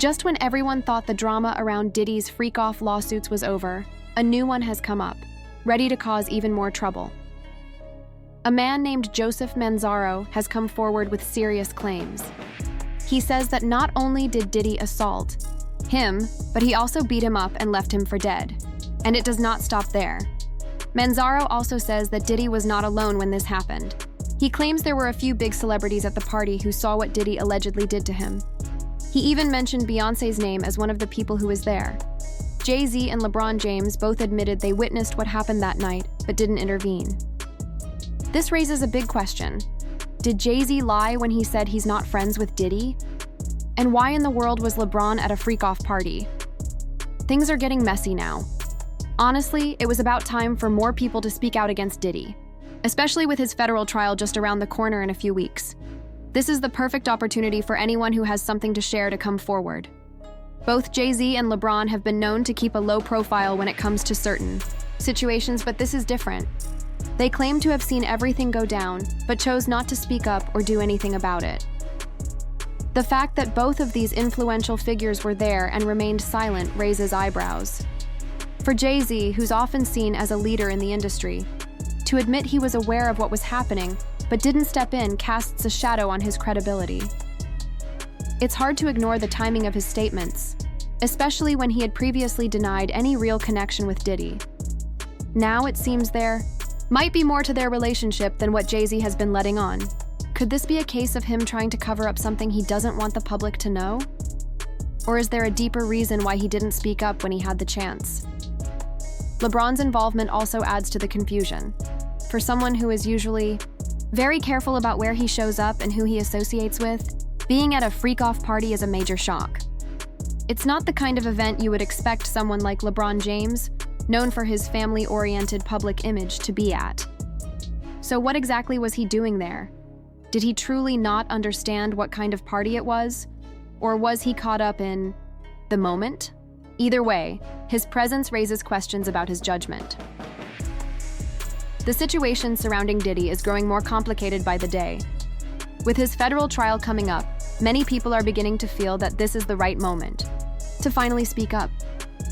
Just when everyone thought the drama around Diddy's freak-off lawsuits was over, a new one has come up, ready to cause even more trouble. A man named Joseph Manzaro has come forward with serious claims. He says that not only did Diddy assault him, but he also beat him up and left him for dead. And it does not stop there. Manzaro also says that Diddy was not alone when this happened. He claims there were a few big celebrities at the party who saw what Diddy allegedly did to him. He even mentioned Beyoncé's name as one of the people who was there. Jay-Z and LeBron James both admitted they witnessed what happened that night, but didn't intervene. This raises a big question. Did Jay-Z lie when he said he's not friends with Diddy? And why in the world was LeBron at a freak-off party? Things are getting messy now. Honestly, it was about time for more people to speak out against Diddy, especially with his federal trial just around the corner in a few weeks. This is the perfect opportunity for anyone who has something to share to come forward. Both Jay-Z and LeBron have been known to keep a low profile when it comes to certain situations, but this is different. They claim to have seen everything go down, but chose not to speak up or do anything about it. The fact that both of these influential figures were there and remained silent raises eyebrows. For Jay-Z, who's often seen as a leader in the industry, to admit he was aware of what was happening but didn't step in casts a shadow on his credibility. It's hard to ignore the timing of his statements, especially when he had previously denied any real connection with Diddy. Now it seems there might be more to their relationship than what Jay-Z has been letting on. Could this be a case of him trying to cover up something he doesn't want the public to know? Or is there a deeper reason why he didn't speak up when he had the chance? LeBron's involvement also adds to the confusion. For someone who is usually very careful about where he shows up and who he associates with, being at a freak-off party is a major shock. It's not the kind of event you would expect someone like LeBron James, known for his family-oriented public image, to be at. So what exactly was he doing there? Did he truly not understand what kind of party it was? Or was he caught up in the moment? Either way, his presence raises questions about his judgment. The situation surrounding Diddy is growing more complicated by the day. With his federal trial coming up, many people are beginning to feel that this is the right moment to finally speak up.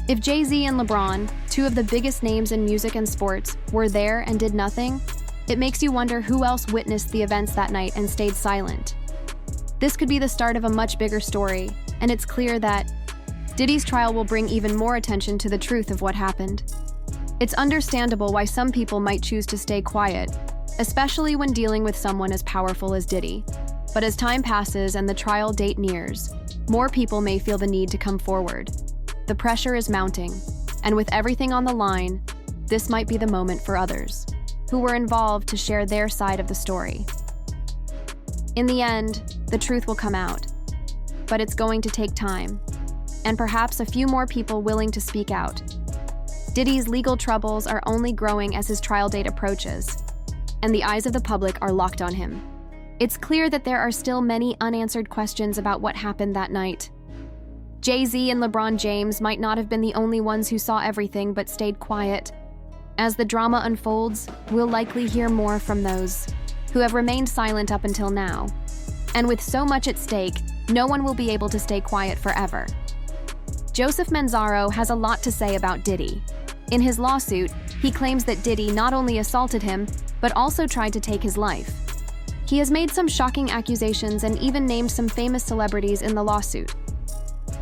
If Jay-Z and LeBron, two of the biggest names in music and sports, were there and did nothing, it makes you wonder who else witnessed the events that night and stayed silent. This could be the start of a much bigger story, and it's clear that Diddy's trial will bring even more attention to the truth of what happened. It's understandable why some people might choose to stay quiet, especially when dealing with someone as powerful as Diddy. But as time passes and the trial date nears, more people may feel the need to come forward. The pressure is mounting, and with everything on the line, this might be the moment for others who were involved to share their side of the story. In the end, the truth will come out, but it's going to take time, and perhaps a few more people willing to speak out. Diddy's legal troubles are only growing as his trial date approaches, and the eyes of the public are locked on him. It's clear that there are still many unanswered questions about what happened that night. Jay-Z and LeBron James might not have been the only ones who saw everything but stayed quiet. As the drama unfolds, we'll likely hear more from those who have remained silent up until now. And with so much at stake, no one will be able to stay quiet forever. Joseph Manzaro has a lot to say about Diddy. In his lawsuit, he claims that Diddy not only assaulted him, but also tried to take his life. He has made some shocking accusations and even named some famous celebrities in the lawsuit.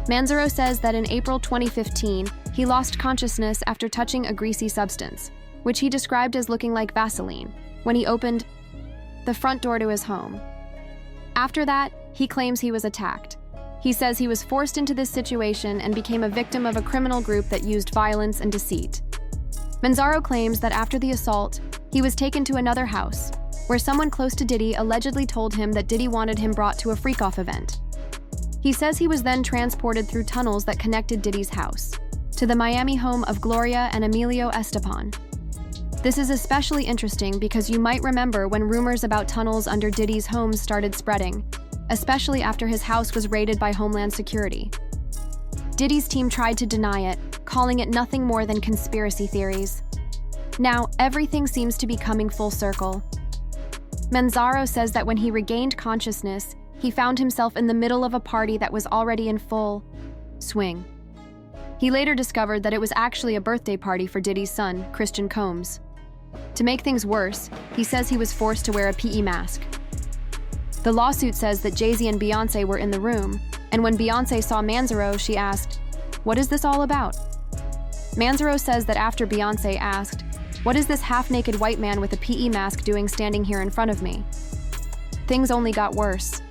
Manzaro says that in April 2015, he lost consciousness after touching a greasy substance, which he described as looking like Vaseline, when he opened the front door to his home. After that, he claims he was attacked. He says he was forced into this situation and became a victim of a criminal group that used violence and deceit. Manzaro claims that after the assault, he was taken to another house, where someone close to Diddy allegedly told him that Diddy wanted him brought to a freak-off event. He says he was then transported through tunnels that connected Diddy's house to the Miami home of Gloria and Emilio Estefan. This is especially interesting because you might remember when rumors about tunnels under Diddy's homes started spreading, especially after his house was raided by Homeland Security. Diddy's team tried to deny it, calling it nothing more than conspiracy theories. Now, everything seems to be coming full circle. Manzaro says that when he regained consciousness, he found himself in the middle of a party that was already in full swing. He later discovered that it was actually a birthday party for Diddy's son, Christian Combs. To make things worse, he says he was forced to wear a PE mask. The lawsuit says that Jay-Z and Beyoncé were in the room, and when Beyoncé saw Manzaro, she asked, "What is this all about?" Manzaro says that after Beyoncé asked, "What is this half-naked white man with a PE mask doing standing here in front of me?" things only got worse.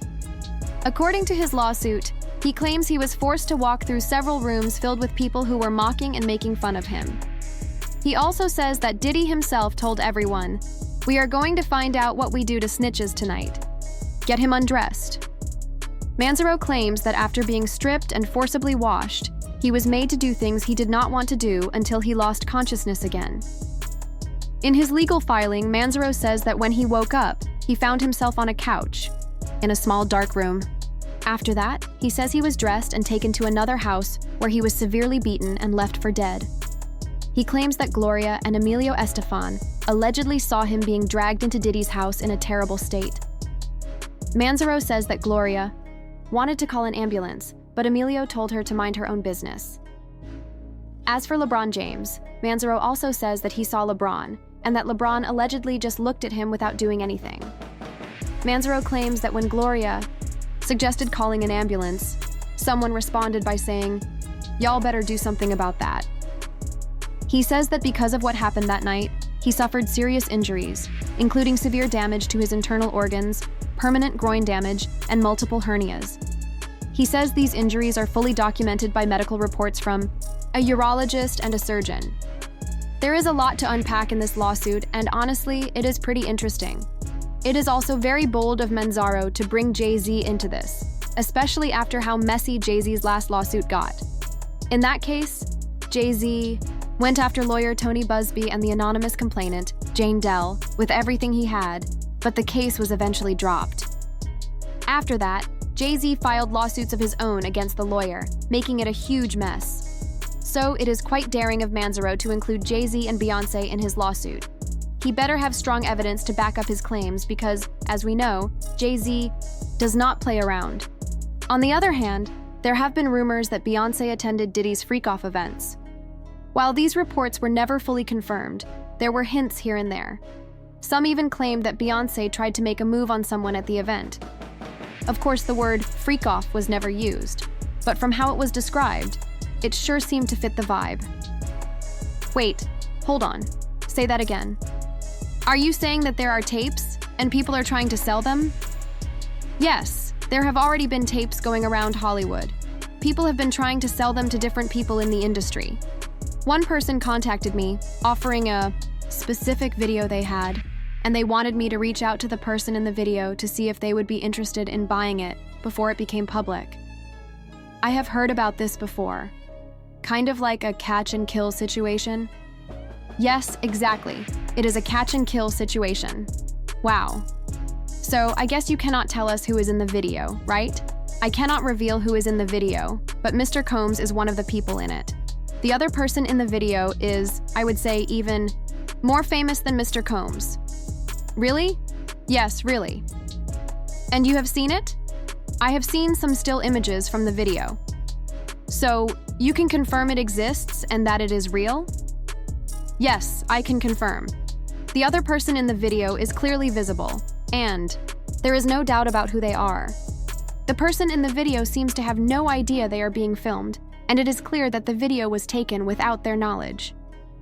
According to his lawsuit, he claims he was forced to walk through several rooms filled with people who were mocking and making fun of him. He also says that Diddy himself told everyone, "We are going to find out what we do to snitches tonight. Get him undressed." Manzaro claims that after being stripped and forcibly washed, he was made to do things he did not want to do until he lost consciousness again. In his legal filing, Manzaro says that when he woke up, he found himself on a couch, in a small dark room. After that, he says he was dressed and taken to another house where he was severely beaten and left for dead. He claims that Gloria and Emilio Estefan allegedly saw him being dragged into Diddy's house in a terrible state. Manzaro says that Gloria wanted to call an ambulance, but Emilio told her to mind her own business. As for LeBron James, Manzaro also says that he saw LeBron, and that LeBron allegedly just looked at him without doing anything. Manzaro claims that when Gloria suggested calling an ambulance, someone responded by saying, "Y'all better do something about that." He says that because of what happened that night, he suffered serious injuries, including severe damage to his internal organs, permanent groin damage, and multiple hernias. He says these injuries are fully documented by medical reports from a urologist and a surgeon. There is a lot to unpack in this lawsuit, and honestly, it is pretty interesting. It is also very bold of Manzaro to bring Jay-Z into this, especially after how messy Jay-Z's last lawsuit got. In that case, Jay-Z went after lawyer Tony Busby and the anonymous complainant, Jane Dell, with everything he had, but the case was eventually dropped. After that, Jay-Z filed lawsuits of his own against the lawyer, making it a huge mess. So it is quite daring of Manzaro to include Jay-Z and Beyoncé in his lawsuit. He better have strong evidence to back up his claims because, as we know, Jay-Z does not play around. On the other hand, there have been rumors that Beyoncé attended Diddy's freak-off events. While these reports were never fully confirmed, there were hints here and there. Some even claimed that Beyoncé tried to make a move on someone at the event. Of course, the word freak-off was never used, but from how it was described, it sure seemed to fit the vibe. Wait, hold on. Say that again. Are you saying that there are tapes, and people are trying to sell them? Yes, there have already been tapes going around Hollywood. People have been trying to sell them to different people in the industry. One person contacted me, offering a specific video they had, and they wanted me to reach out to the person in the video to see if they would be interested in buying it before it became public. I have heard about this before. Kind of like a catch-and-kill situation. Yes, exactly. It is a catch-and-kill situation. Wow. So, I guess you cannot tell us who is in the video, right? I cannot reveal who is in the video, but Mr. Combs is one of the people in it. The other person in the video is, I would say, even more famous than Mr. Combs. Really? Yes, really. And you have seen it? I have seen some still images from the video. So, you can confirm it exists and that it is real? Yes, I can confirm. The other person in the video is clearly visible, and there is no doubt about who they are. The person in the video seems to have no idea they are being filmed, and it is clear that the video was taken without their knowledge.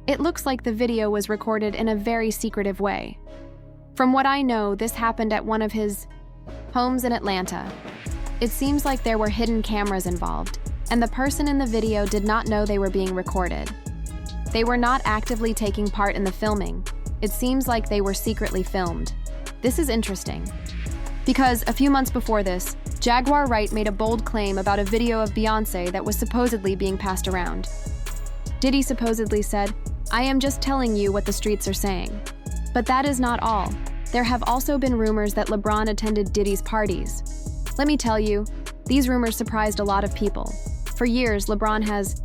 It looks like the video was recorded in a very secretive way. From what I know, this happened at one of his homes in Atlanta. It seems like there were hidden cameras involved, and the person in the video did not know they were being recorded. They were not actively taking part in the filming. It seems like they were secretly filmed. This is interesting. Because a few months before this, Jaguar Wright made a bold claim about a video of Beyoncé that was supposedly being passed around. Diddy supposedly said, "I am just telling you what the streets are saying." But that is not all. There have also been rumors that LeBron attended Diddy's parties. Let me tell you, these rumors surprised a lot of people. For years, LeBron has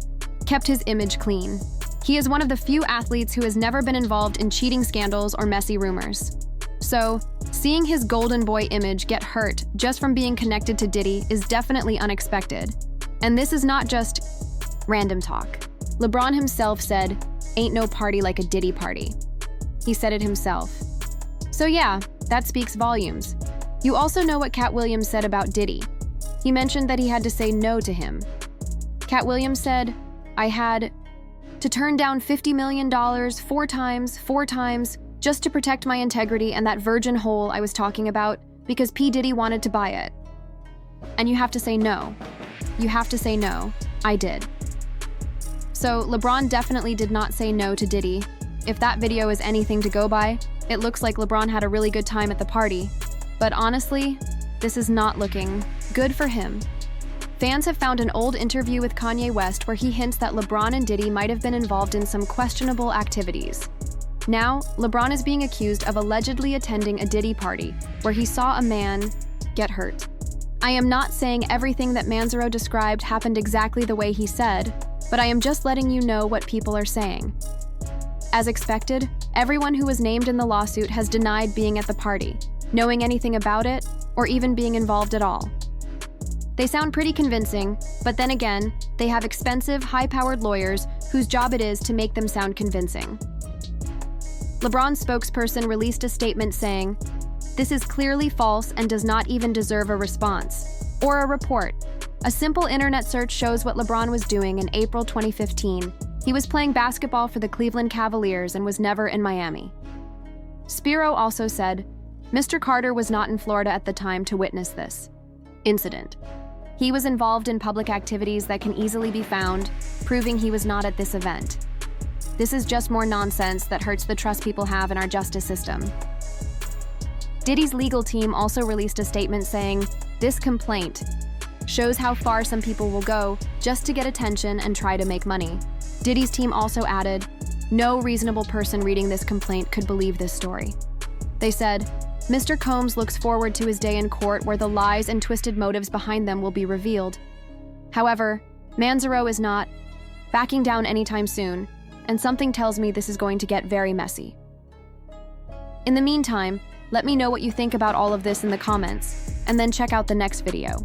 kept his image clean. He is one of the few athletes who has never been involved in cheating scandals or messy rumors. So, Seeing his golden boy image get hurt just from being connected to Diddy is definitely unexpected. And this is not just random talk. LeBron himself said, "Ain't no party like a Diddy party." He said it himself. So yeah, that speaks volumes. You also know what Cat Williams said about Diddy. He mentioned that he had to say no to him. Cat Williams said, "I had to turn down $50 million four times, just to protect my integrity and that virgin hole I was talking about because P. Diddy wanted to buy it." And you have to say no. You have to say no. I did. So LeBron definitely did not say no to Diddy. If that video is anything to go by, it looks like LeBron had a really good time at the party. But honestly, this is not looking good for him. Fans have found an old interview with Kanye West where he hints that LeBron and Diddy might have been involved in some questionable activities. Now, LeBron is being accused of allegedly attending a Diddy party where he saw a man get hurt. I am not saying everything that Manzaro described happened exactly the way he said, but I am just letting you know what people are saying. As expected, everyone who was named in the lawsuit has denied being at the party, knowing anything about it, or even being involved at all. They sound pretty convincing, but then again, they have expensive, high-powered lawyers whose job it is to make them sound convincing. LeBron's spokesperson released a statement saying, "This is clearly false and does not even deserve a response or a report. A simple internet search shows what LeBron was doing in April 2015. He was playing basketball for the Cleveland Cavaliers and was never in Miami." Spiro also said, "Mr. Carter was not in Florida at the time to witness this incident. He was involved in public activities that can easily be found, proving he was not at this event. This is just more nonsense that hurts the trust people have in our justice system." Diddy's legal team also released a statement saying, "This complaint shows how far some people will go just to get attention and try to make money." Diddy's team also added, "No reasonable person reading this complaint could believe this story." They said, "Mr. Combs looks forward to his day in court where the lies and twisted motives behind them will be revealed. However, Manzaro is not backing down anytime soon, and something tells me this is going to get very messy." In the meantime, let me know what you think about all of this in the comments, and then check out the next video.